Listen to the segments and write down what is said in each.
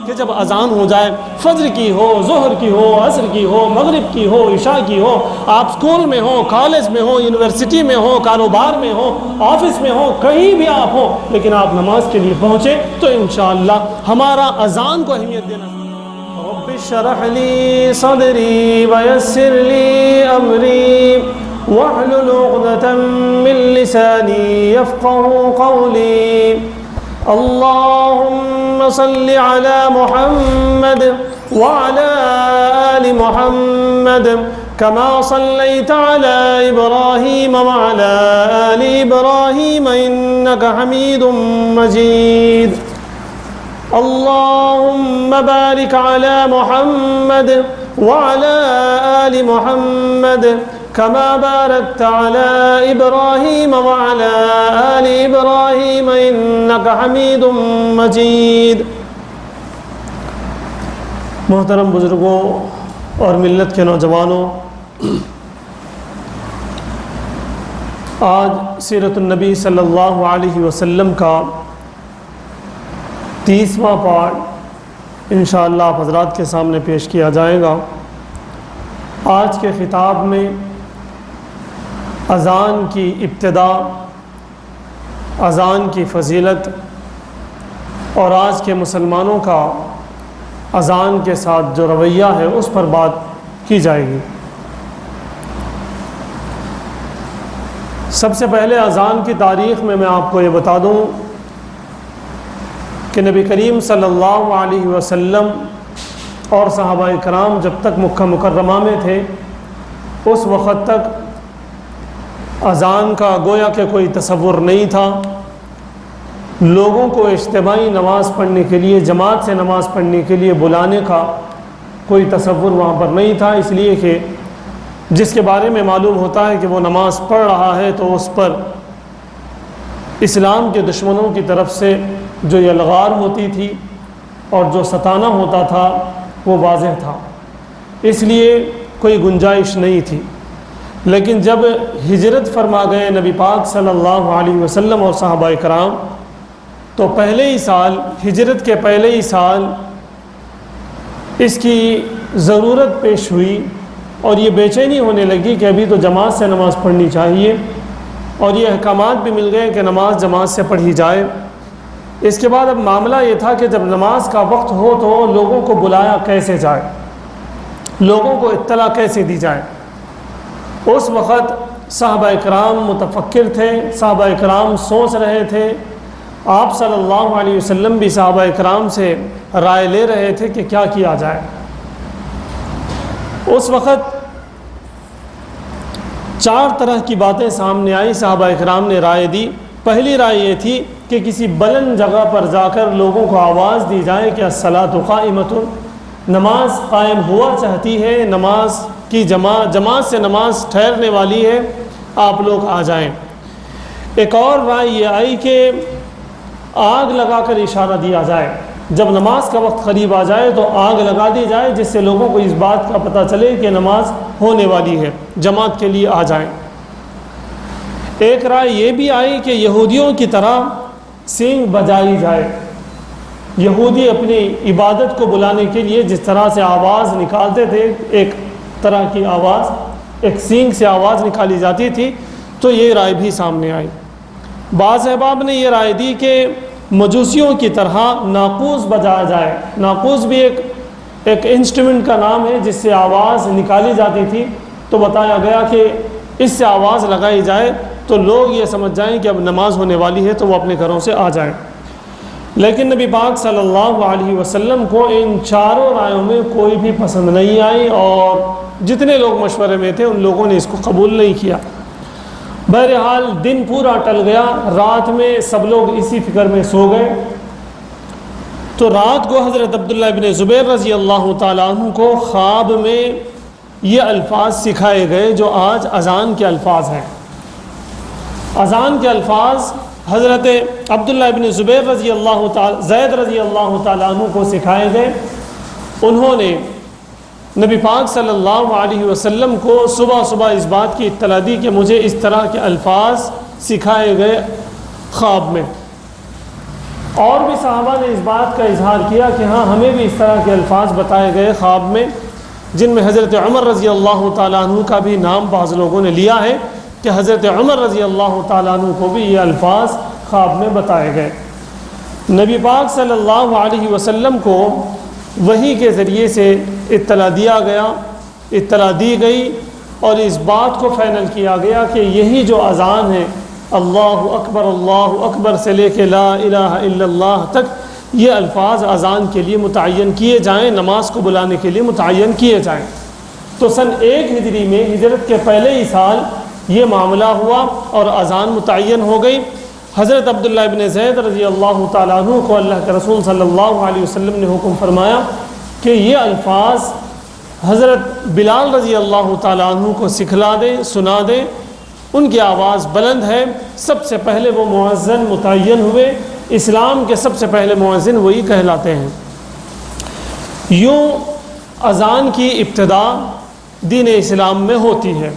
کہ جب اذان ہو جائے، فجر کی ہو، ظہر کی ہو، عصر کی ہو، مغرب کی ہو، عشاء کی ہو، آپ اسکول میں ہو، کالج میں ہو، یونیورسٹی میں ہو، کاروبار میں ہو، آفس میں ہو، کہیں بھی آپ ہو، لیکن آپ نماز کے لیے پہنچے تو انشاءاللہ ہمارا اذان کو اہمیت دینا۔ رب اشرح لی صدری ویسر لی امری واحلل عقدۃ من لسانی یفقهوا قولی اللهم صل على محمد وعلى آل محمد كما صليت على إبراهيم وعلى آل إبراهيم إنك حميد مجيد اللهم بارك على محمد وعلى آل محمد كما باركت على إبراهيم وعلى آل إبراهيم إنك حميد مجيد۔ محترم بزرگوں اور ملت کے نوجوانوں، آج سیرت النبی صلی اللہ علیہ وسلم کا 30واں پارٹ انشاءاللہ آپ حضرات کے سامنے پیش کیا جائے گا۔ آج کے خطاب میں اذان کی ابتدا، اذان کی فضیلت اور آج کے مسلمانوں کا اذان کے ساتھ جو رویہ ہے اس پر بات کی جائے گی۔ سب سے پہلے اذان کی تاریخ میں آپ کو یہ بتا دوں کہ نبی کریم صلی اللہ علیہ وسلم اور صحابہ کرام جب تک مکہ مکرمہ میں تھے اس وقت تک اذان کا گویا کہ کوئی تصور نہیں تھا۔ لوگوں کو اجتماعی نماز پڑھنے کے لیے، جماعت سے نماز پڑھنے کے لیے بلانے کا کوئی تصور وہاں پر نہیں تھا، اس لیے کہ جس کے بارے میں معلوم ہوتا ہے کہ وہ نماز پڑھ رہا ہے تو اس پر اسلام کے دشمنوں کی طرف سے جو یلغار ہوتی تھی اور جو ستانا ہوتا تھا وہ واضح تھا، اس لیے کوئی گنجائش نہیں تھی۔ لیکن جب ہجرت فرما گئے نبی پاک صلی اللہ علیہ وسلم اور صحابہ کرام تو پہلے ہی سال، ہجرت کے پہلے ہی سال اس کی ضرورت پیش ہوئی اور یہ بے چینی ہونے لگی کہ ابھی تو جماعت سے نماز پڑھنی چاہیے، اور یہ احکامات بھی مل گئے کہ نماز جماعت سے پڑھی جائے۔ اس کے بعد اب معاملہ یہ تھا کہ جب نماز کا وقت ہو تو لوگوں کو بلایا کیسے جائے، لوگوں کو اطلاع کیسے دی جائے۔ اس وقت صحابہ کرام متفکر تھے، صحابہ کرام سوچ رہے تھے، آپ صلی اللہ علیہ وسلم بھی صحابہ کرام سے رائے لے رہے تھے کہ کیا کیا جائے۔ اس وقت 4 طرح کی باتیں سامنے آئی، صحابہ کرام نے رائے دی۔ پہلی رائے یہ تھی کہ کسی بلند جگہ پر جا کر لوگوں کو آواز دی جائے کہ الصلاۃ قائمۃ، نماز قائم ہوا چاہتی ہے، نماز کی جماعت سے نماز ٹھہرنے والی ہے، آپ لوگ آ جائیں۔ ایک اور رائے یہ آئی کہ آگ لگا کر اشارہ دیا جائے، جب نماز کا وقت قریب آ جائے تو آگ لگا دی جائے جس سے لوگوں کو اس بات کا پتہ چلے کہ نماز ہونے والی ہے، جماعت کے لیے آ جائیں۔ ایک رائے یہ بھی آئی کہ یہودیوں کی طرح سینگ بجائی جائے، یہودی اپنی عبادت کو بلانے کے لیے جس طرح سے آواز نکالتے تھے، ایک طرح کی آواز، ایک سینگ سے آواز نکالی جاتی تھی، تو یہ رائے بھی سامنے آئی۔ بعض احباب نے یہ رائے دی کہ مجوسیوں کی طرح ناقوس بجایا جائے۔ ناقوس بھی ایک انسٹرومنٹ کا نام ہے جس سے آواز نکالی جاتی تھی، تو بتایا گیا کہ اس سے آواز لگائی جائے تو لوگ یہ سمجھ جائیں کہ اب نماز ہونے والی ہے تو وہ اپنے گھروں سے آ جائیں۔ لیکن نبی پاک صلی اللہ علیہ وسلم کو ان 4 رائےوں میں کوئی بھی پسند نہیں آئی، اور جتنے لوگ مشورے میں تھے ان لوگوں نے اس کو قبول نہیں کیا۔ بہرحال دن پورا ٹل گیا، رات میں سب لوگ اسی فکر میں سو گئے۔ تو رات کو حضرت عبداللہ ابن زبیر رضی اللہ تعالیٰ عنہ کو خواب میں یہ الفاظ سکھائے گئے جو آج اذان کے الفاظ ہیں۔ اذان کے الفاظ حضرت عبداللہ ابن زبیر رضی اللہ تعالیٰ، زید رضی اللہ تعالیٰ عنہ کو سکھائے گئے۔ انہوں نے نبی پاک صلی اللہ علیہ وسلم کو صبح صبح اس بات کی اطلاع دی کہ مجھے اس طرح کے الفاظ سکھائے گئے خواب میں۔ اور بھی صحابہ نے اس بات کا اظہار کیا کہ ہاں ہمیں بھی اس طرح کے الفاظ بتائے گئے خواب میں، جن میں حضرت عمر رضی اللہ تعالیٰ عنہ کا بھی نام بعض لوگوں نے لیا ہے کہ حضرت عمر رضی اللہ تعالیٰ عنہ کو بھی یہ الفاظ خواب میں بتائے گئے۔ نبی پاک صلی اللہ علیہ وسلم کو وحی کے ذریعے سے اطلاع دی گئی اور اس بات کو فائنل کیا گیا کہ یہی جو اذان ہے اللہ اکبر سے لے کے لا الہ الا اللہ تک، یہ الفاظ اذان کے لیے متعین کیے جائیں، نماز کو بلانے کے لیے متعین کیے جائیں۔ تو سن 1 ہجری میں ہجرت کے پہلے ہی سال یہ معاملہ ہوا اور اذان متعین ہو گئی۔ حضرت عبداللہ ابن زید رضی اللہ تعالیٰ عنہ کو اللہ کے رسول صلی اللہ علیہ وسلم نے حکم فرمایا کہ یہ الفاظ حضرت بلال رضی اللہ تعالیٰ عنہ کو سکھلا دیں، سنا دیں، ان کی آواز بلند ہے۔ سب سے پہلے وہ مؤذن متعین ہوئے، اسلام کے سب سے پہلے مؤذن وہی کہلاتے ہیں۔ یوں اذان کی ابتدا دین اسلام میں ہوتی ہے۔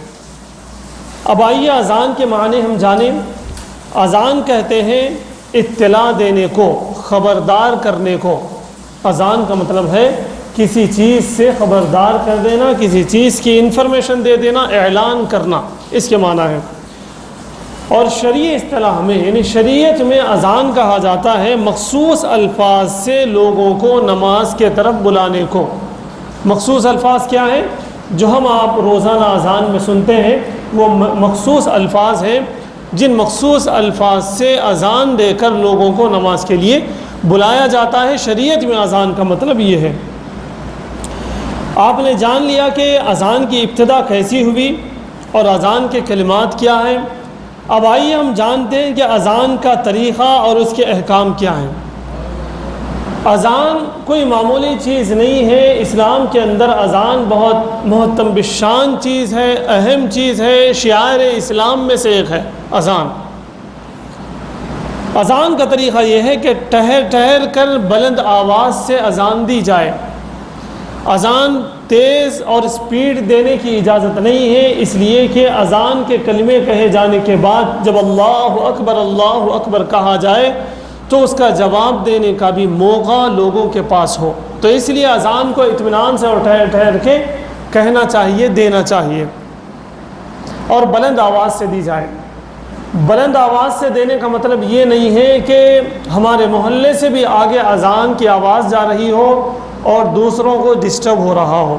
اب آئیے اذان کے معنی ہم جانیں۔ اذان کہتے ہیں اطلاع دینے کو، خبردار کرنے کو۔ اذان کا مطلب ہے کسی چیز سے خبردار کر دینا، کسی چیز کی انفارمیشن دے دینا، اعلان کرنا، اس کے معنی ہے۔ اور شرعی اصطلاح میں یعنی شریعت میں اذان کہا جاتا ہے مخصوص الفاظ سے لوگوں کو نماز کے طرف بلانے کو۔ مخصوص الفاظ کیا ہیں؟ جو ہم آپ روزانہ اذان میں سنتے ہیں وہ مخصوص الفاظ ہیں، جن مخصوص الفاظ سے اذان دے کر لوگوں کو نماز کے لیے بلایا جاتا ہے۔ شریعت میں اذان کا مطلب یہ ہے۔ آپ نے جان لیا کہ اذان کی ابتدا کیسی ہوئی اور اذان کے کلمات کیا ہیں۔ اب آئیے ہم جانتے ہیں کہ اذان کا طریقہ اور اس کے احکام کیا ہیں۔ اذان کوئی معمولی چیز نہیں ہے، اسلام کے اندر اذان بہت محترم بالشان چیز ہے، اہم چیز ہے، شعائر اسلام میں سے ایک ہے اذان۔ اذان کا طریقہ یہ ہے کہ ٹھہر ٹھہر کر بلند آواز سے اذان دی جائے۔ اذان تیز اور سپیڈ دینے کی اجازت نہیں ہے، اس لیے کہ اذان کے کلمے کہے جانے کے بعد جب اللہ اکبر کہا جائے تو اس کا جواب دینے کا بھی موقع لوگوں کے پاس ہو، تو اس لیے اذان کو اطمینان سے اور ٹھہر ٹھہر کے کہنا چاہیے، دینا چاہیے، اور بلند آواز سے دی جائے۔ بلند آواز سے دینے کا مطلب یہ نہیں ہے کہ ہمارے محلے سے بھی آگے اذان کی آواز جا رہی ہو اور دوسروں کو ڈسٹرب ہو رہا ہو،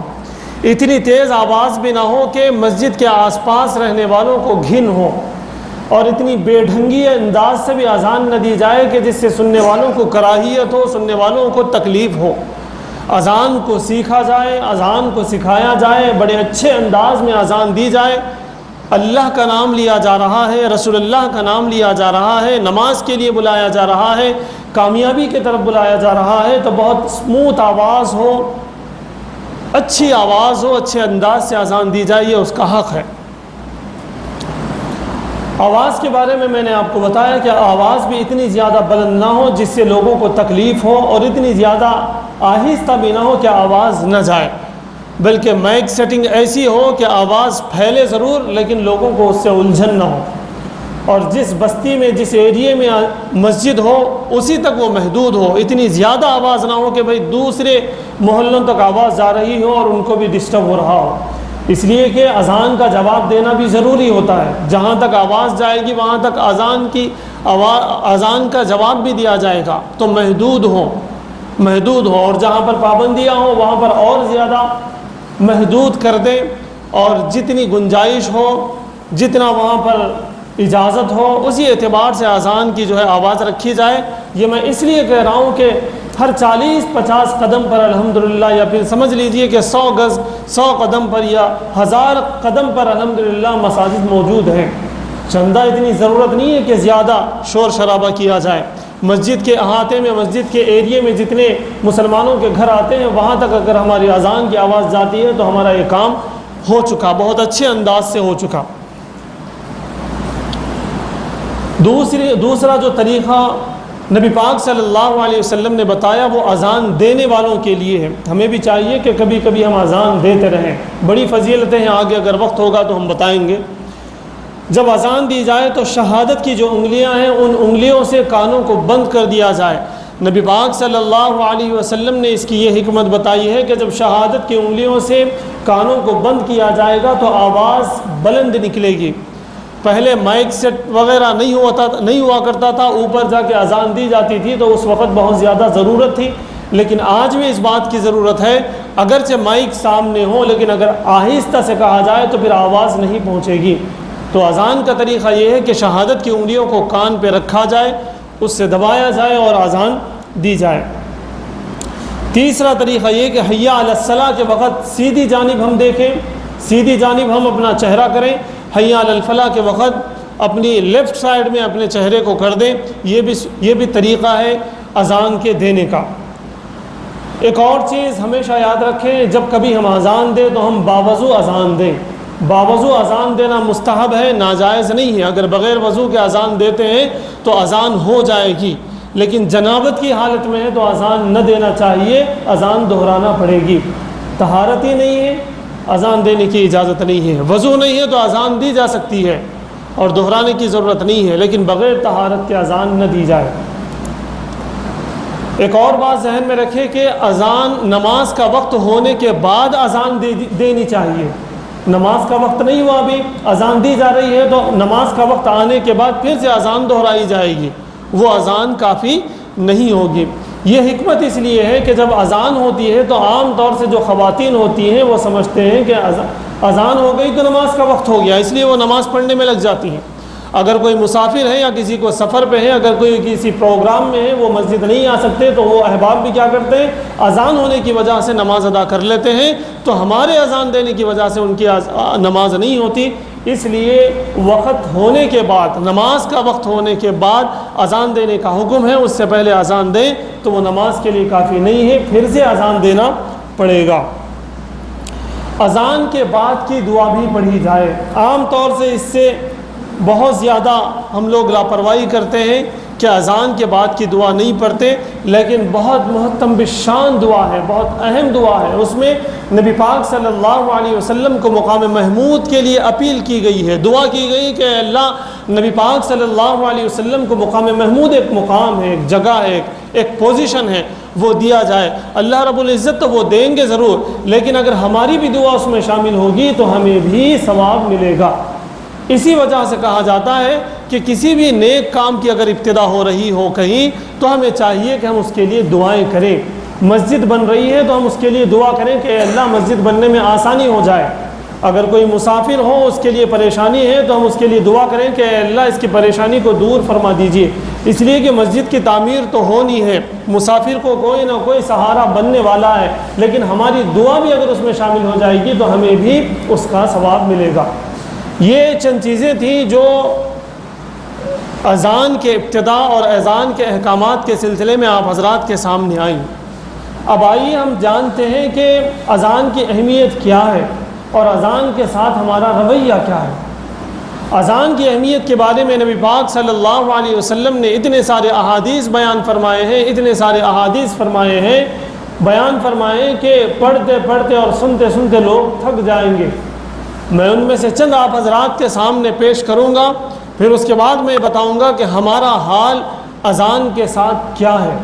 اتنی تیز آواز بھی نہ ہو کہ مسجد کے آس پاس رہنے والوں کو گھن ہو، اور اتنی بے ڈھنگی انداز سے بھی اذان نہ دی جائے کہ جس سے سننے والوں کو کراہیت ہو، سننے والوں کو تکلیف ہو۔ اذان کو سیکھا جائے، اذان کو سکھایا جائے، بڑے اچھے انداز میں اذان دی جائے۔ اللہ کا نام لیا جا رہا ہے، رسول اللہ کا نام لیا جا رہا ہے، نماز کے لیے بلایا جا رہا ہے، کامیابی کی طرف بلایا جا رہا ہے، تو بہت اسموتھ آواز ہو، اچھی آواز ہو، اچھے انداز سے اذان دی جائے، یہ اس کا حق ہے۔ آواز کے بارے میں نے آپ کو بتایا کہ آواز بھی اتنی زیادہ بلند نہ ہو جس سے لوگوں کو تکلیف ہو، اور اتنی زیادہ آہستہ بھی نہ ہو کہ آواز نہ جائے، بلکہ مائک سیٹنگ ایسی ہو کہ آواز پھیلے ضرور لیکن لوگوں کو اس سے الجھن نہ ہو، اور جس بستی میں جس ایریے میں مسجد ہو اسی تک وہ محدود ہو، اتنی زیادہ آواز نہ ہو کہ بھئی دوسرے محلوں تک آواز جا رہی ہو اور ان کو بھی ڈسٹرب ہو رہا ہو، اس لیے کہ اذان کا جواب دینا بھی ضروری ہوتا ہے۔ جہاں تک آواز جائے گی وہاں تک اذان کا جواب بھی دیا جائے گا، تو محدود ہو، اور جہاں پر پابندیاں ہوں وہاں پر اور زیادہ محدود کر دیں، اور جتنی گنجائش ہو، جتنا وہاں پر اجازت ہو، اسی اعتبار سے اذان کی جو ہے آواز رکھی جائے۔ یہ میں اس لیے کہہ رہا ہوں کہ ہر 40-50 قدم پر الحمدللہ، یا پھر سمجھ لیجئے کہ 100 قدم پر یا 1000 قدم پر الحمدللہ مساجد موجود ہیں۔ چندہ اتنی ضرورت نہیں ہے کہ زیادہ شور شرابہ کیا جائے۔ مسجد کے احاطے میں، مسجد کے ایریے میں جتنے مسلمانوں کے گھر آتے ہیں وہاں تک اگر ہماری اذان کی آواز جاتی ہے تو ہمارا یہ کام ہو چکا، بہت اچھے انداز سے ہو چکا۔ دوسرا جو طریقہ نبی پاک صلی اللہ علیہ وسلم نے بتایا وہ اذان دینے والوں کے لیے ہے۔ ہمیں بھی چاہیے کہ کبھی کبھی ہم اذان دیتے رہیں، بڑی فضیلتیں ہیں، آگے اگر وقت ہوگا تو ہم بتائیں گے۔ جب اذان دی جائے تو شہادت کی جو انگلیاں ہیں ان انگلیوں سے کانوں کو بند کر دیا جائے۔ نبی پاک صلی اللہ علیہ وسلم نے اس کی یہ حکمت بتائی ہے کہ جب شہادت کی انگلیوں سے کانوں کو بند کیا جائے گا تو آواز بلند نکلے گی۔ پہلے مائک سیٹ وغیرہ نہیں ہوا کرتا تھا، اوپر جا کے اذان دی جاتی تھی تو اس وقت بہت زیادہ ضرورت تھی، لیکن آج بھی اس بات کی ضرورت ہے، اگرچہ مائک سامنے ہو لیکن اگر آہستہ سے کہا جائے تو پھر آواز نہیں پہنچے گی۔ تو اذان کا طریقہ یہ ہے کہ شہادت کی انگلیوں کو کان پہ رکھا جائے، اس سے دبایا جائے اور اذان دی جائے۔ تیسرا طریقہ یہ کہ حی علی الصلاۃ کے وقت سیدھی جانب ہم دیکھیں، سیدھی جانب ہم اپنا چہرہ کریں، حی علی الفلاح کے وقت اپنی لیفٹ سائڈ میں اپنے چہرے کو کر دیں، یہ بھی طریقہ ہے اذان کے دینے کا۔ ایک اور چیز ہمیشہ یاد رکھیں، جب کبھی ہم اذان دیں تو ہم باوضو اذان دیں۔ باوضو اذان دینا مستحب ہے، ناجائز نہیں ہے۔ اگر بغیر وضو کے اذان دیتے ہیں تو اذان ہو جائے گی، لیکن جنابت کی حالت میں ہے تو اذان نہ دینا چاہیے، اذان دہرانا پڑے گی۔ طہارت ہی نہیں ہے، اذان دینے کی اجازت نہیں ہے۔ وضو نہیں ہے تو اذان دی جا سکتی ہے اور دہرانے کی ضرورت نہیں ہے، لیکن بغیر طہارت کے اذان نہ دی جائے۔ ایک اور بات ذہن میں رکھیں کہ اذان نماز کا وقت ہونے کے بعد اذان دینی چاہیے۔ نماز کا وقت نہیں ہوا، ابھی اذان دی جا رہی ہے تو نماز کا وقت آنے کے بعد پھر سے اذان دہرائی جائے گی، وہ اذان کافی نہیں ہوگی۔ یہ حکمت اس لیے ہے کہ جب اذان ہوتی ہے تو عام طور سے جو خواتین ہوتی ہیں وہ سمجھتے ہیں کہ اذان ہو گئی تو نماز کا وقت ہو گیا، اس لیے وہ نماز پڑھنے میں لگ جاتی ہیں۔ اگر کوئی مسافر ہے یا کسی کو سفر پہ ہے، اگر کوئی کسی پروگرام میں ہے، وہ مسجد نہیں آ سکتے تو وہ احباب بھی کیا کرتے ہیں، اذان ہونے کی وجہ سے نماز ادا کر لیتے ہیں، تو ہمارے اذان دینے کی وجہ سے ان کی نماز نہیں ہوتی۔ اس لیے وقت ہونے کے بعد، نماز کا وقت ہونے کے بعد اذان دینے کا حکم ہے، اس سے پہلے اذان دیں تو وہ نماز کے لیے کافی نہیں ہے، پھر سے اذان دینا پڑے گا۔ اذان کے بعد کی دعا بھی پڑھی جائے۔ عام طور سے اس سے بہت زیادہ ہم لوگ لاپرواہی کرتے ہیں کہ اذان کے بعد کی دعا نہیں پڑھتے، لیکن بہت محترم بشان دعا ہے، بہت اہم دعا ہے۔ اس میں نبی پاک صلی اللہ علیہ وسلم کو مقام محمود کے لیے اپیل کی گئی ہے، دعا کی گئی کہ اللہ نبی پاک صلی اللہ علیہ وسلم کو مقام محمود، ایک مقام ہے، ایک جگہ ہے، ایک پوزیشن ہے، وہ دیا جائے۔ اللہ رب العزت تو وہ دیں گے ضرور، لیکن اگر ہماری بھی دعا اس میں شامل ہوگی تو ہمیں بھی ثواب ملے گا۔ اسی وجہ سے کہا جاتا ہے کہ کسی بھی نیک کام کی اگر ابتدا ہو رہی ہو کہیں تو ہمیں چاہیے کہ ہم اس کے لیے دعائیں کریں۔ مسجد بن رہی ہے تو ہم اس کے لیے دعا کریں کہ اے اللہ مسجد بننے میں آسانی ہو جائے۔ اگر کوئی مسافر ہو، اس کے لیے پریشانی ہے تو ہم اس کے لیے دعا کریں کہ اے اللہ اس کی پریشانی کو دور فرما دیجیے، اس لیے کہ مسجد کی تعمیر تو ہونی ہے، مسافر کو کوئی نہ کوئی سہارا بننے والا ہے، لیکن ہماری دعا بھی اگر اس میں شامل ہو جائے گی تو ہمیں بھی اس کا ثواب ملے گا۔ یہ چند چیزیں تھیں جو اذان کے ابتدا اور اذان کے احکامات کے سلسلے میں آپ حضرات کے سامنے آئیں۔ اب آئیے ہم جانتے ہیں کہ اذان کی اہمیت کیا ہے اور اذان کے ساتھ ہمارا رویہ کیا ہے۔ اذان کی اہمیت کے بارے میں نبی پاک صلی اللہ علیہ وسلم نے اتنے سارے احادیث بیان فرمائے ہیں، اتنے سارے احادیث فرمائے ہیں، بیان فرمائے کہ پڑھتے پڑھتے اور سنتے سنتے لوگ تھک جائیں گے۔ میں ان میں سے چند آپ حضرات کے سامنے پیش کروں گا، پھر اس کے بعد میں بتاؤں گا کہ ہمارا حال اذان کے ساتھ کیا ہے،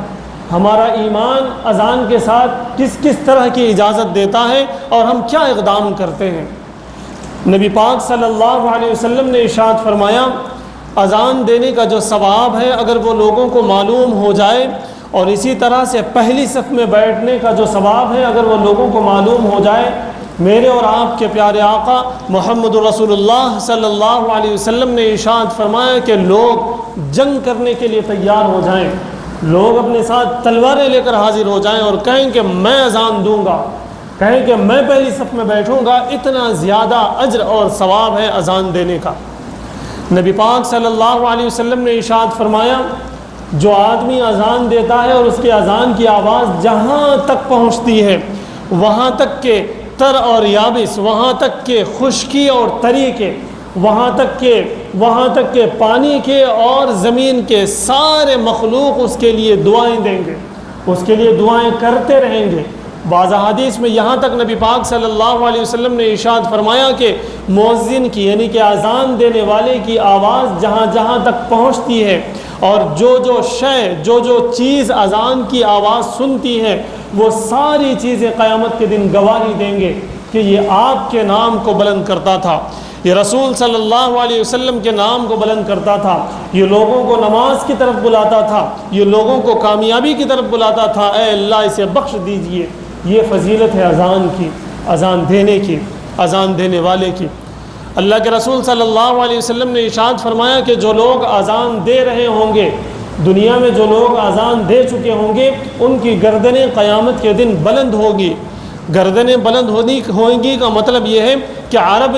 ہمارا ایمان اذان کے ساتھ کس کس طرح کی اجازت دیتا ہے اور ہم کیا اقدام کرتے ہیں۔ نبی پاک صلی اللہ علیہ وسلم نے ارشاد فرمایا، اذان دینے کا جو ثواب ہے اگر وہ لوگوں کو معلوم ہو جائے، اور اسی طرح سے پہلی صف میں بیٹھنے کا جو ثواب ہے اگر وہ لوگوں کو معلوم ہو جائے، میرے اور آپ کے پیارے آقا محمد رسول اللہ صلی اللہ علیہ وسلم نے ارشاد فرمایا کہ لوگ جنگ کرنے کے لیے تیار ہو جائیں، لوگ اپنے ساتھ تلواریں لے کر حاضر ہو جائیں اور کہیں کہ میں اذان دوں گا، کہیں کہ میں پہلی صف میں بیٹھوں گا۔ اتنا زیادہ اجر اور ثواب ہے اذان دینے کا۔ نبی پاک صلی اللہ علیہ وسلم نے ارشاد فرمایا، جو آدمی اذان دیتا ہے اور اس کی اذان کی آواز جہاں تک پہنچتی ہے، وہاں تک کہ تر اور یابس، وہاں تک کہ خشکی اور تری کے، وہاں تک کہ پانی کے اور زمین کے سارے مخلوق اس کے لیے دعائیں دیں گے، اس کے لیے دعائیں کرتے رہیں گے، بعض حدیث میں یہاں تک نبی پاک صلی اللہ علیہ وسلم نے ارشاد فرمایا کہ مؤذن کی یعنی کہ اذان دینے والے کی آواز جہاں جہاں تک پہنچتی ہے اور جو شے جو چیز اذان کی آواز سنتی ہے وہ ساری چیزیں قیامت کے دن گواہی دیں گے کہ یہ آپ کے نام کو بلند کرتا تھا، یہ رسول صلی اللہ علیہ وسلم کے نام کو بلند کرتا تھا، یہ لوگوں کو نماز کی طرف بلاتا تھا، یہ لوگوں کو کامیابی کی طرف بلاتا تھا، اے اللہ اسے بخش دیجئے۔ یہ فضیلت ہے اذان کی، اذان دینے کی، اذان دینے والے کی۔ اللہ کے رسول صلی اللہ علیہ وسلم نے ارشاد فرمایا کہ جو لوگ اذان دے رہے ہوں گے، دنیا میں جو لوگ اذان دے چکے ہوں گے، ان کی گردنیں قیامت کے دن بلند ہوگی۔ گردنیں بلند ہوں گی کا مطلب یہ ہے کہ عرب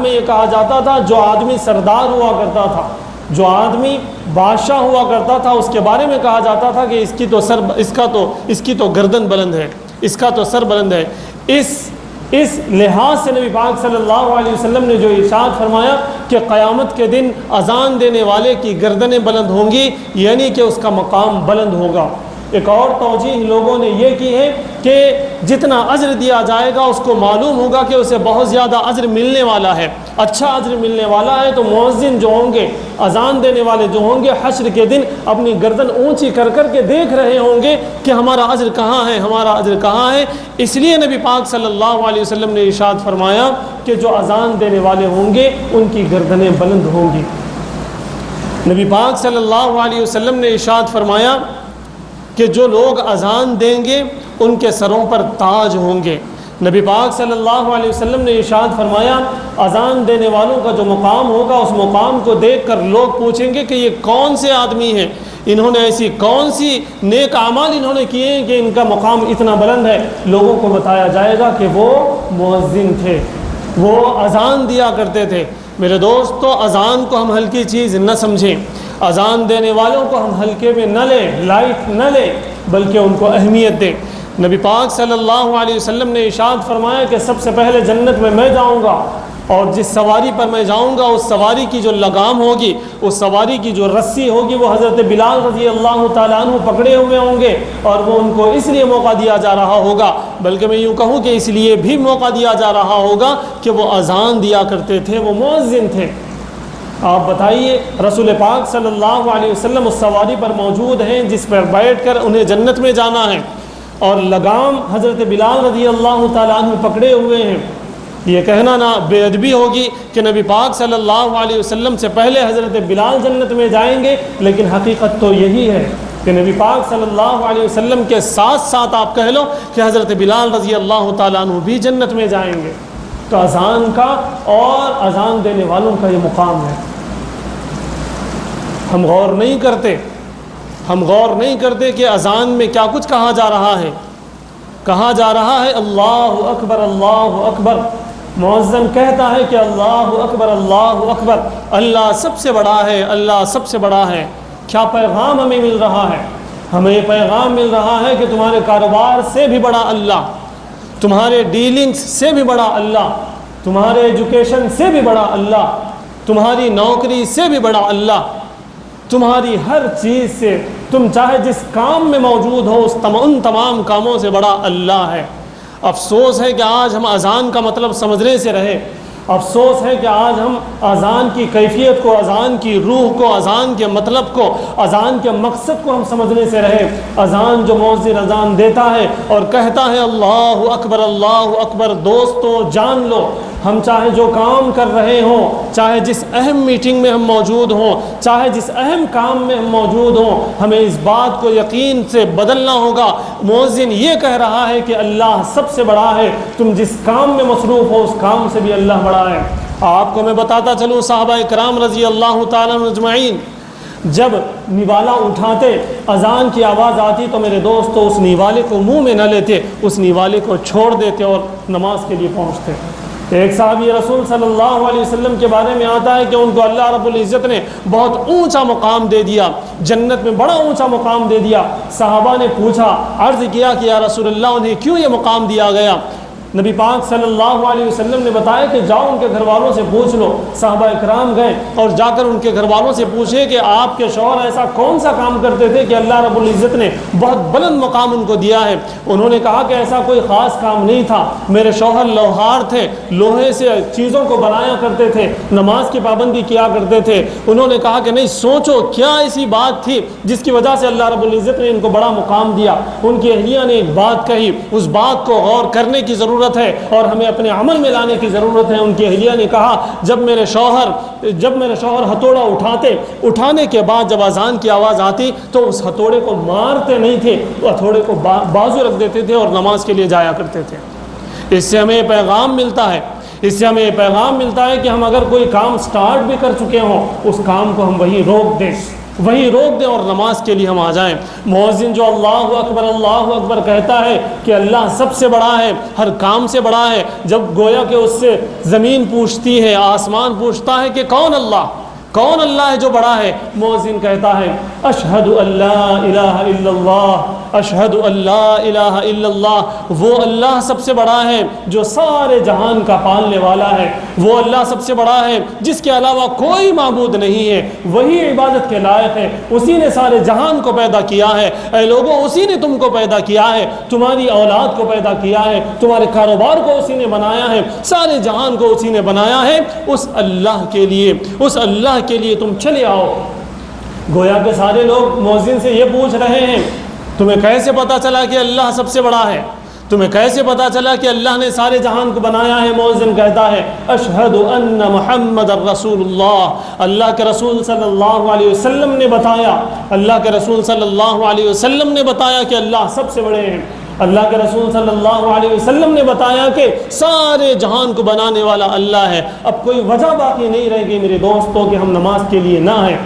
میں یہ کہا جاتا تھا جو آدمی سردار ہوا کرتا تھا، جو آدمی بادشاہ ہوا کرتا تھا، اس کے بارے میں کہا جاتا تھا کہ اس کی تو گردن بلند ہے، اس کا تو سر بلند ہے۔ اس لحاظ سے نبی پاک صلی اللہ علیہ وسلم نے جو ارشاد فرمایا کہ قیامت کے دن اذان دینے والے کی گردنیں بلند ہوں گی، یعنی کہ اس کا مقام بلند ہوگا۔ ایک اور توجیہ لوگوں نے یہ کی ہے کہ جتنا اجر دیا جائے گا اس کو معلوم ہوگا کہ اسے بہت زیادہ اجر ملنے والا ہے، اچھا اجر ملنے والا ہے، تو مؤذن جو ہوں گے، اذان دینے والے جو ہوں گے، حشر کے دن اپنی گردن اونچی کر کر کے دیکھ رہے ہوں گے کہ ہمارا اجر کہاں ہے، ہمارا اجر کہاں ہے۔ اس لیے نبی پاک صلی اللہ علیہ وسلم نے ارشاد فرمایا کہ جو اذان دینے والے ہوں گے ان کی گردنیں بلند ہوں گی۔ نبی پاک صلی اللہ علیہ وسلم نے ارشاد فرمایا کہ جو لوگ اذان دیں گے ان کے سروں پر تاج ہوں گے۔ نبی پاک صلی اللہ علیہ وسلم نے ارشاد فرمایا اذان دینے والوں کا جو مقام ہوگا اس مقام کو دیکھ کر لوگ پوچھیں گے کہ یہ کون سے آدمی ہیں، انہوں نے ایسی کون سی نیک اعمال انہوں نے کیے ہیں کہ ان کا مقام اتنا بلند ہے۔ لوگوں کو بتایا جائے گا کہ وہ مؤذن تھے، وہ اذان دیا کرتے تھے۔ میرے دوستو، اذان کو ہم ہلکی چیز نہ سمجھیں، اذان دینے والوں کو ہم ہلکے میں نہ لیں، لائٹ نہ لیں، بلکہ ان کو اہمیت دیں۔ نبی پاک صلی اللہ علیہ وسلم نے ارشاد فرمایا کہ سب سے پہلے جنت میں جاؤں گا، اور جس سواری پر میں جاؤں گا اس سواری کی جو لگام ہوگی، اس سواری کی جو رسی ہوگی، وہ حضرت بلال رضی اللہ تعالیٰ عنہ پکڑے ہوئے ہوں گے، اور وہ ان کو اس لیے موقع دیا جا رہا ہوگا، بلکہ میں یوں کہوں کہ اس لیے بھی موقع دیا جا رہا ہوگا کہ وہ اذان دیا کرتے تھے، وہ مؤذن تھے۔ آپ بتائیے، رسول پاک صلی اللہ علیہ وسلم اس سواری پر موجود ہیں جس پر بیٹھ کر انہیں جنت میں جانا ہے، اور لگام حضرت بلال رضی اللہ تعالیٰ عنہ پکڑے ہوئے ہیں۔ یہ کہنا نہ بے ادبی ہوگی کہ نبی پاک صلی اللہ علیہ وسلم سے پہلے حضرت بلال جنت میں جائیں گے، لیکن حقیقت تو یہی ہے کہ نبی پاک صلی اللہ علیہ وسلم کے ساتھ ساتھ آپ کہہ لو کہ حضرت بلال رضی اللہ تعالیٰ عنہ بھی جنت میں جائیں گے۔ تو اذان کا اور اذان دینے والوں کا یہ مقام ہے۔ ہم غور نہیں کرتے کہ اذان میں کیا کچھ کہا جا رہا ہے۔ کہا جا رہا ہے اللہ اکبر، اللہ اکبر۔ مؤذن کہتا ہے کہ اللہ اکبر، اللہ اکبر، اللہ سب سے بڑا ہے، اللہ سب سے بڑا ہے۔ کیا پیغام ہمیں مل رہا ہے؟ ہمیں یہ پیغام مل رہا ہے کہ تمہارے کاروبار سے بھی بڑا اللہ، تمہارے ڈیلنگز سے بھی بڑا اللہ، تمہارے ایجوکیشن سے بھی بڑا اللہ، تمہاری نوکری سے بھی بڑا اللہ، تمہاری ہر چیز سے، تم چاہے جس کام میں موجود ہو ان تمام کاموں سے بڑا اللہ ہے۔ افسوس ہے کہ آج ہم اذان کا مطلب سمجھنے سے رہے، افسوس ہے کہ آج ہم اذان کی کیفیت کو، اذان کی روح کو، اذان کے مطلب کو، اذان کے مقصد کو ہم سمجھنے سے رہے۔ اذان جو مؤذن اذان دیتا ہے اور کہتا ہے اللہ اکبر، اللہ اکبر، دوستو جان لو، ہم چاہے جو کام کر رہے ہوں، چاہے جس اہم میٹنگ میں ہم موجود ہوں، چاہے جس اہم کام میں ہم موجود ہوں، ہمیں اس بات کو یقین سے بدلنا ہوگا۔ مؤذن یہ کہہ رہا ہے کہ اللہ سب سے بڑا ہے، تم جس کام میں مصروف ہو اس کام سے بھی اللہ بڑا ہے۔ آپ کو میں بتاتا چلوں، صحابہ کرام رضی اللہ تعالیٰ عنہ اجمعین جب نوالا اٹھاتے، اذان کی آواز آتی تو میرے دوستو اس نوالے کو منہ میں نہ لیتے، اس نوالے کو چھوڑ دیتے اور نماز کے لیے پہنچتے۔ ایک صحابی رسول صلی اللہ علیہ وسلم کے بارے میں آتا ہے کہ ان کو اللہ رب العزت نے بہت اونچا مقام دے دیا، جنت میں بڑا اونچا مقام دے دیا۔ صحابہ نے پوچھا، عرض کیا کہ یا رسول اللہ انہیں کیوں یہ مقام دیا گیا؟ نبی پاک صلی اللہ علیہ وسلم نے بتایا کہ جاؤ ان کے گھر والوں سے پوچھ لو۔ صحابہ اکرام گئے اور جا کر ان کے گھر والوں سے پوچھے کہ آپ کے شوہر ایسا کون سا کام کرتے تھے کہ اللہ رب العزت نے بہت بلند مقام ان کو دیا ہے؟ انہوں نے کہا کہ ایسا کوئی خاص کام نہیں تھا، میرے شوہر لوہار تھے، لوہے سے چیزوں کو بنایا کرتے تھے، نماز کی پابندی کیا کرتے تھے۔ انہوں نے کہا کہ نہیں، سوچو کیا ایسی بات تھی جس کی وجہ سے اللہ رب العزت نے ان کو بڑا مقام دیا؟ ان کی اہلیہ نے ایک بات کہی، اس بات کو غور کرنے کی ضرورت ہے اور ہمیں اپنے عمل میں لانے کی ضرورت ہے۔ ان کی اہلیہ نے کہا جب میرے شوہر ہتھوڑا اٹھانے کے بعد جب اذان کی آواز آتی تو اس ہتھوڑے کو مارتے نہیں تھے، وہ ہتھوڑے کو بازو رکھ دیتے تھے اور نماز کے لیے جایا کرتے تھے۔ اس سے ہمیں یہ پیغام ملتا ہے کہ ہم اگر کوئی کام سٹارٹ بھی کر چکے ہوں، اس کام کو ہم وہیں روک دیں اور نماز کے لیے ہم آ جائیں۔ مؤذن جو اللہ اکبر کہتا ہے کہ اللہ سب سے بڑا ہے، ہر کام سے بڑا ہے، جب گویا کہ اس سے زمین پوچھتی ہے، آسمان پوچھتا ہے کہ کون اللہ ہے جو بڑا ہے، مؤذن کہتا ہے اشہد اللہ الہ الا اللہ، اشہد اللہ الہ الا اللہ۔ وہ اللہ سب سے بڑا ہے جو سارے جہان کا پالنے والا ہے، وہ اللہ سب سے بڑا ہے جس کے علاوہ کوئی معبود نہیں ہے، وہی عبادت کے لائق ہے، اسی نے سارے جہان کو پیدا کیا ہے۔ اے لوگوں، اسی نے تم کو پیدا کیا ہے، تمہاری اولاد کو پیدا کیا ہے، تمہارے کاروبار کو اسی نے بنایا ہے، سارے جہان کو اسی نے بنایا ہے۔ اس اللہ کے لیے تم چلے آؤ۔ گویا کہ سارے لوگ مؤذن سے یہ پوچھ رہے ہیں تمہیں کیسے پتا چلا کہ اللہ سب سے بڑا ہے؟ تمہیں کیسے پتا چلا کہ اللہ نے سارے جہان کو بنایا ہے؟ مؤذن کہتا ہے اشہد ان محمد رسول اللہ، اللہ کے رسول صلی اللہ علیہ وسلم نے بتایا، اللہ کے رسول صلی اللہ علیہ وسلم نے بتایا کہ اللہ سب سے بڑے ہیں۔ اللہ کے رسول صلی اللہ علیہ وسلم نے بتایا کہ سارے جہان کو بنانے والا اللہ ہے۔ اب کوئی وجہ باقی نہیں رہے گی میرے دوستوں کہ ہم نماز کے لیے نہ آئیں۔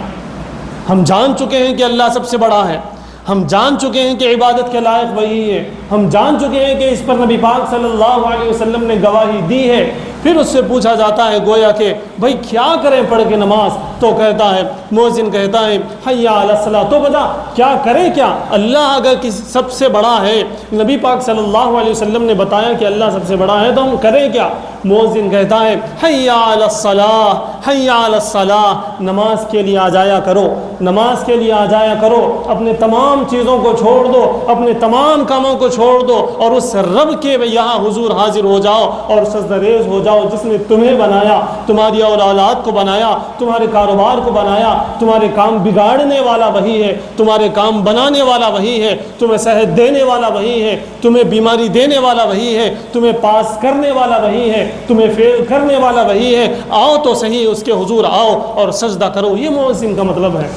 ہم جان چکے ہیں کہ اللہ سب سے بڑا ہے، ہم جان چکے ہیں کہ عبادت کے لائق وہی ہے، ہم جان چکے ہیں کہ اس پر نبی پاک صلی اللہ علیہ وسلم نے گواہی دی ہے۔ پھر اس سے پوچھا جاتا ہے گویا کہ بھائی کیا کریں پڑھ کے نماز؟ تو کہتا ہے مؤذن کہتا ہے حی علی الصلاۃ۔ تو بتا کیا کریں؟ کیا اللہ اگر کسی سب سے بڑا ہے، نبی پاک صلی اللہ علیہ وسلم نے بتایا کہ اللہ سب سے بڑا ہے، تو ہم کریں کیا؟ مؤذن کہتا ہے حی علی الصلاۃ، حی علی الصلاۃ، نماز کے لیے آ جایا کرو، نماز کے لیے آ جایا کرو، اپنے تمام چیزوں کو چھوڑ دو، اپنے تمام کاموں کو چھوڑ دو اور اس رب کے یہاں حضور حاضر ہو جاؤ اور سجدہ ریز ہو جاؤ جس نے تمہیں بنایا، تمہاری اولاد کو بنایا، تمہارے کاروبار کو بنایا، تمہارے کام بگاڑنے والا وہی ہے، تمہارے کام بنانے والا وہی ہے، تمہیں صحت دینے والا وہی ہے، تمہیں بیماری دینے والا وہی ہے، تمہیں پاس کرنے والا وہی ہے، تمہیں فیل کرنے والا وہی ہے۔ آؤ تو صحیح اس کے حضور آؤ اور سجدہ کرو۔ یہ مؤذن کا مطلب ہے۔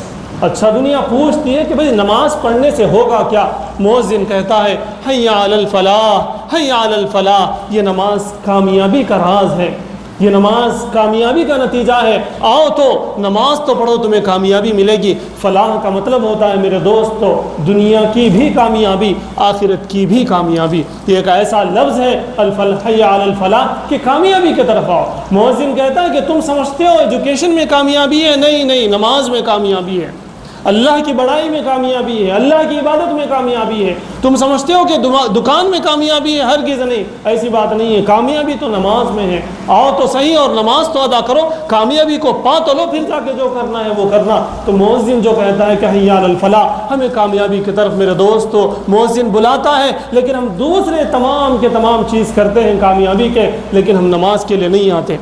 اچھا دنیا پوچھتی ہے کہ بھئی نماز پڑھنے سے ہوگا کیا؟ مؤذن کہتا ہے حی علی الفلاح، حی علی الفلاح۔ یہ نماز کامیابی کا راز ہے، یہ نماز کامیابی کا نتیجہ ہے۔ آؤ تو نماز تو پڑھو، تمہیں کامیابی ملے گی۔ فلاح کا مطلب ہوتا ہے میرے دوستو دنیا کی بھی کامیابی، آخرت کی بھی کامیابی۔ یہ ایک ایسا لفظ ہے الفلاح، حی علی الفلاح، کہ کامیابی کی طرف آؤ۔ مؤذن کہتا ہے کہ تم سمجھتے ہو ایجوکیشن میں کامیابی ہے، نہیں، نماز میں کامیابی ہے، اللہ کی بڑائی میں کامیابی ہے، اللہ کی عبادت میں کامیابی ہے۔ تم سمجھتے ہو کہ دکان میں کامیابی ہے، ہرگز نہیں، ایسی بات نہیں ہے۔ کامیابی تو نماز میں ہے۔ آؤ تو صحیح اور نماز تو ادا کرو، کامیابی کو پا تو لو، پھر جا کے جو کرنا ہے وہ کرنا۔ تو مؤذن جو کہتا ہے کہ حی علی الفلاح، ہمیں کامیابی کی طرف میرے دوستو مؤذن بلاتا ہے، لیکن ہم دوسرے تمام کے تمام چیز کرتے ہیں کامیابی کے، لیکن ہم نماز کے لیے نہیں آتے۔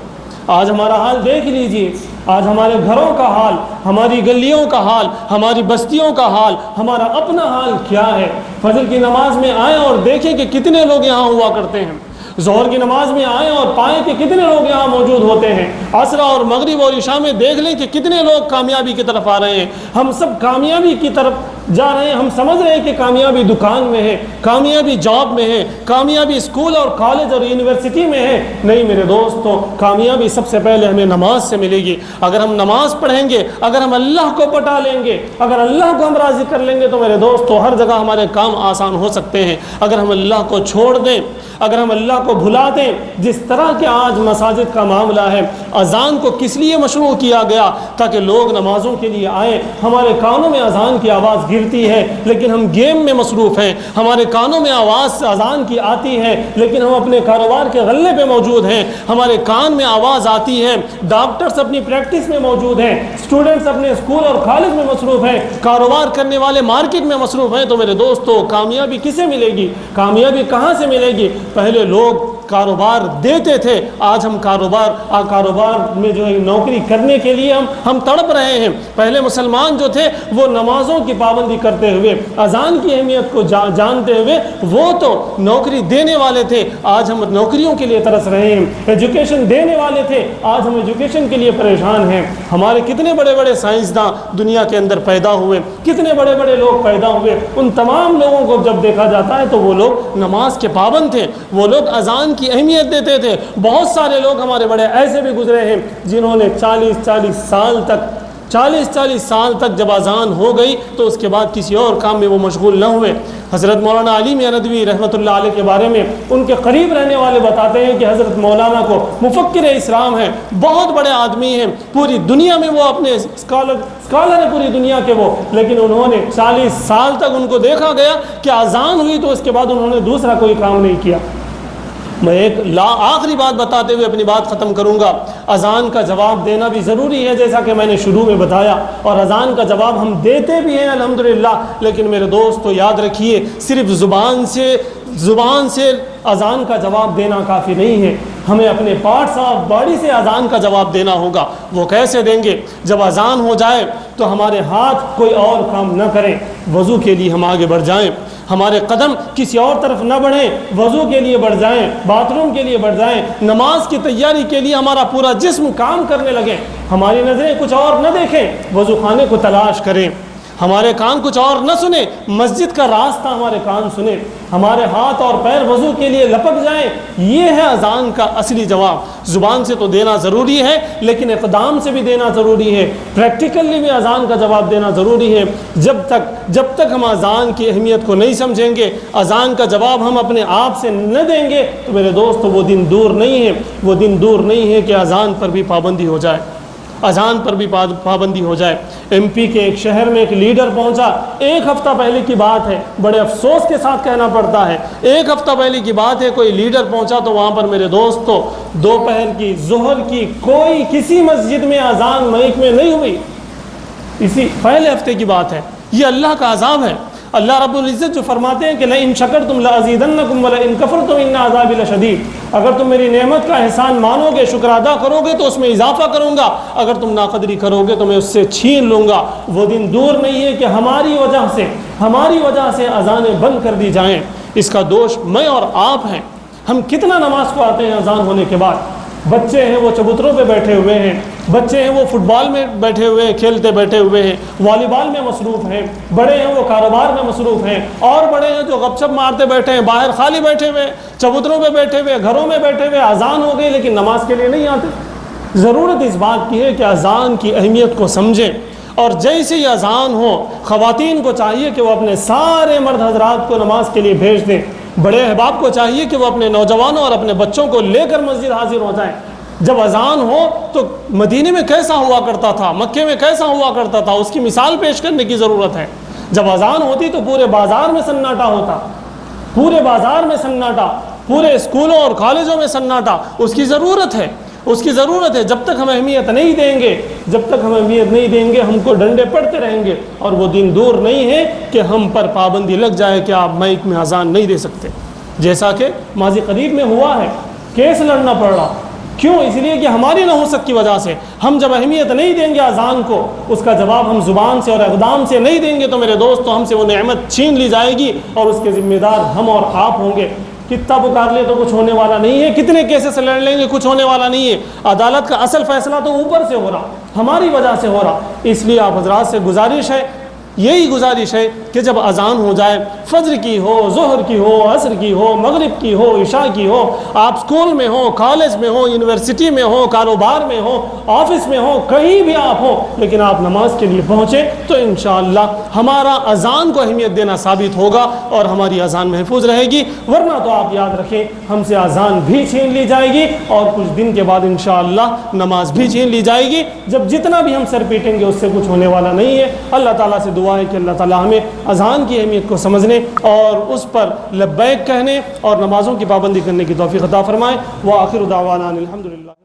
آج ہمارا حال دیکھ لیجئے، آج ہمارے گھروں کا حال، ہماری گلیوں کا حال، ہماری بستیوں کا حال، ہمارا اپنا حال کیا ہے؟ فجر کی نماز میں آئیں اور دیکھیں کہ کتنے لوگ یہاں ہوا کرتے ہیں، ظہر کی نماز میں آئیں اور پائیں کہ کتنے لوگ یہاں موجود ہوتے ہیں، عصر اور مغرب اور عشاء میں دیکھ لیں کہ کتنے لوگ کامیابی کی طرف آ رہے ہیں۔ ہم سب کامیابی کی طرف جا رہے ہیں، ہم سمجھ رہے ہیں کہ کامیابی دکان میں ہے، کامیابی جاب میں ہے، کامیابی اسکول اور کالج اور یونیورسٹی میں ہے۔ نہیں میرے دوستو، کامیابی سب سے پہلے ہمیں نماز سے ملے گی۔ اگر ہم نماز پڑھیں گے، اگر ہم اللہ کو پٹا لیں گے، اگر اللہ کو ہم راضی کر لیں گے تو میرے دوستو ہر جگہ ہمارے کام آسان ہو سکتے ہیں۔ اگر ہم اللہ کو چھوڑ دیں، اگر ہم اللہ کو بھلا دیں، جس طرح کہ آج مساجد کا معاملہ ہے، اذان کو کس لیے مشروع کیا گیا؟ تاکہ لوگ نمازوں کے لیے آئیں، ہمارے کانوں میں اذان کی آواز گرتی ہے لیکن ہم گیم میں مصروف ہیں، ہمارے کانوں میں آواز اذان کی آتی ہے لیکن ہم اپنے کاروبار کے غلے پہ موجود ہیں، ہمارے کان میں آواز آتی ہے، ڈاکٹرز اپنی پریکٹس میں موجود ہیں، اسٹوڈنٹس اپنے اسکول اور کالج میں مصروف ہیں، کاروبار کرنے والے مارکیٹ میں مصروف ہیں، تو میرے دوستو کامیابی کسے ملے گی؟ کامیابی کہاں سے ملے گی؟ پہلے لوگ کاروبار دیتے تھے، آج ہم کاروبار میں جو ہے نوکری کرنے کے لیے ہم تڑپ رہے ہیں۔ پہلے مسلمان جو تھے وہ نمازوں کی پابندی کرتے ہوئے، اذان کی اہمیت کو جانتے ہوئے وہ تو نوکری دینے والے تھے، آج ہم نوکریوں کے لیے ترس رہے ہیں۔ ایجوکیشن دینے والے تھے، آج ہم ایجوکیشن کے لیے پریشان ہیں۔ ہمارے کتنے بڑے بڑے سائنسداں دنیا کے اندر پیدا ہوئے، کتنے بڑے بڑے لوگ پیدا ہوئے، ان تمام لوگوں کو جب دیکھا جاتا ہے تو وہ لوگ نماز کے پابند تھے، وہ لوگ اذان کی اہمیت دیتے تھے۔ بہت سارے لوگ ہمارے بڑے ایسے بھی گزرے ہیں جنہوں نے 40 سال تک جب اذان ہو گئی تو اس کے بعد کسی اور کام میں وہ مشغول نہ ہوئے۔ حضرت مولانا علی میاں ندوی رحمۃ اللہ علیہ کے بارے میں ان کے قریب رہنے والے بتاتے ہیں کہ حضرت مولانا کو مفکر اسلام ہیں، بہت بڑے آدمی ہیں، پوری دنیا میں وہ اپنے اسکالر ہیں پوری دنیا کے وہ، لیکن انہوں نے 40 سال تک ان کو دیکھا گیا کہ اذان ہوئی تو اس کے بعد انہوں نے دوسرا کوئی کام نہیں کیا۔ میں ایک آخری بات بتاتے ہوئے اپنی بات ختم کروں گا۔ اذان کا جواب دینا بھی ضروری ہے جیسا کہ میں نے شروع میں بتایا، اور اذان کا جواب ہم دیتے بھی ہیں الحمدللہ، لیکن میرے دوستو یاد رکھیے صرف زبان سے اذان کا جواب دینا کافی نہیں ہے، ہمیں اپنے پارٹس آف باڈی سے اذان کا جواب دینا ہوگا۔ وہ کیسے دیں گے؟ جب اذان ہو جائے تو ہمارے ہاتھ کوئی اور کام نہ کریں، وضو کے لیے ہم آگے بڑھ جائیں، ہمارے قدم کسی اور طرف نہ بڑھیں، وضو کے لیے بڑھ جائیں، باتھ روم کے لیے بڑھ جائیں، نماز کی تیاری کے لیے ہمارا پورا جسم کام کرنے لگے، ہماری نظریں کچھ اور نہ دیکھیں، وضو خانے کو تلاش کریں، ہمارے کان کچھ اور نہ سنیں، مسجد کا راستہ ہمارے کان سنیں، ہمارے ہاتھ اور پیر وضو کے لیے لپک جائیں۔ یہ ہے اذان کا اصلی جواب۔ زبان سے تو دینا ضروری ہے لیکن اقدام سے بھی دینا ضروری ہے، پریکٹیکلی بھی اذان کا جواب دینا ضروری ہے۔ جب تک ہم اذان کی اہمیت کو نہیں سمجھیں گے، اذان کا جواب ہم اپنے آپ سے نہ دیں گے تو میرے دوست وہ دن دور نہیں ہے، وہ دن دور نہیں ہے کہ اذان پر بھی پابندی ہو جائے، اذان پر بھی پابندی ہو جائے۔ ایم پی کے ایک شہر میں ایک لیڈر پہنچا، 1 ہفتہ پہلے کی بات ہے، بڑے افسوس کے ساتھ کہنا پڑتا ہے، 1 ہفتہ پہلے کی بات ہے، کوئی لیڈر پہنچا تو وہاں پر میرے دوستو دوپہر کی ظہر کی کسی مسجد میں اذان مائک میں نہیں ہوئی، اسی پہلے ہفتے کی بات ہے۔ یہ اللہ کا عذاب ہے۔ اللہ رب العزت جو فرماتے ہیں کہ لئن شکرتم لازیدنکم ولئن کفرتم ان عذابی لشدید، اگر تم میری نعمت کا احسان مانو گے، شکر ادا کرو گے تو اس میں اضافہ کروں گا، اگر تم ناقدری کرو گے تو میں اس سے چھین لوں گا۔ وہ دن دور نہیں ہے کہ ہماری وجہ سے اذانیں بند کر دی جائیں، اس کا دوش میں اور آپ ہیں۔ ہم کتنا نماز کو آتے ہیں اذان ہونے کے بعد، بچے ہیں وہ چبوتروں پہ بیٹھے ہوئے ہیں، بچے ہیں وہ فٹ بال میں بیٹھے ہوئے ہیں، کھیلتے بیٹھے ہوئے ہیں، والی بال میں مصروف ہیں، بڑے ہیں وہ کاروبار میں مصروف ہیں، اور بڑے ہیں جو غپ شپ مارتے بیٹھے ہیں، باہر خالی بیٹھے ہوئے، چبوتروں پہ بیٹھے ہوئے، گھروں میں بیٹھے ہوئے، اذان ہو گئی لیکن نماز کے لیے نہیں آتے۔ ضرورت اس بات کی ہے کہ اذان کی اہمیت کو سمجھیں، اور جیسے ہی اذان ہو خواتین کو چاہیے کہ وہ اپنے سارے مرد حضرات کو نماز کے لیے بھیج دیں، بڑے احباب کو چاہیے کہ وہ اپنے نوجوانوں اور اپنے بچوں کو لے کر مسجد حاضر ہو جائیں۔ جب اذان ہو تو مدینے میں کیسا ہوا کرتا تھا، مکے میں کیسا ہوا کرتا تھا، اس کی مثال پیش کرنے کی ضرورت ہے۔ جب اذان ہوتی تو پورے بازار میں سناٹا ہوتا، پورے بازار میں سناٹا، پورے اسکولوں اور کالجوں میں سناٹا۔ اس کی ضرورت ہے۔ جب تک ہم اہمیت نہیں دیں گے ہم کو ڈنڈے پڑتے رہیں گے، اور وہ دن دور نہیں ہے کہ ہم پر پابندی لگ جائے کہ آپ مائک میں اذان نہیں دے سکتے، جیسا کہ ماضی قریب میں ہوا ہے، کیس لڑنا پڑ رہا۔ کیوں؟ اس لیے کہ ہماری نحوست کی وجہ سے ہم جب اہمیت نہیں دیں گے اذان کو، اس کا جواب ہم زبان سے اور اقدام سے نہیں دیں گے تو میرے دوستو ہم سے وہ نعمت چھین لی جائے گی، اور اس کے ذمہ دار ہم اور آپ ہوں گے۔ کتنا پکار لے تو کچھ ہونے والا نہیں ہے، کتنے کیسز لڑ لیں گے کچھ ہونے والا نہیں ہے۔ عدالت کا اصل فیصلہ تو اوپر سے ہو رہا، ہماری وجہ سے ہو رہا۔ اس لیے آپ حضرات سے یہی گزارش ہے کہ جب اذان ہو جائے، فجر کی ہو، ظہر کی ہو، عصر کی ہو، مغرب کی ہو، عشاء کی ہو، آپ اسکول میں ہو، کالج میں ہو، یونیورسٹی میں ہو، کاروبار میں ہو، آفس میں ہو، کہیں بھی آپ ہو، لیکن آپ نماز کے لیے پہنچے تو انشاءاللہ ہمارا اذان کو اہمیت دینا ثابت ہوگا اور ہماری اذان محفوظ رہے گی۔ ورنہ تو آپ یاد رکھیں ہم سے اذان بھی چھین لی جائے گی اور کچھ دن کے بعد انشاءاللہ نماز بھی چھین لی جائے گی۔ جب جتنا بھی ہم سر پیٹیں گے اس سے کچھ ہونے والا نہیں ہے۔ اللہ تعالیٰ سے دعا ہے کہ اللہ تعالیٰ ہمیں اذان کی اہمیت کو سمجھنے اور اس پر لبیک کہنے اور نمازوں کی پابندی کرنے کی توفیق عطا فرمائے۔ وآخر دعوانا الحمدللہ۔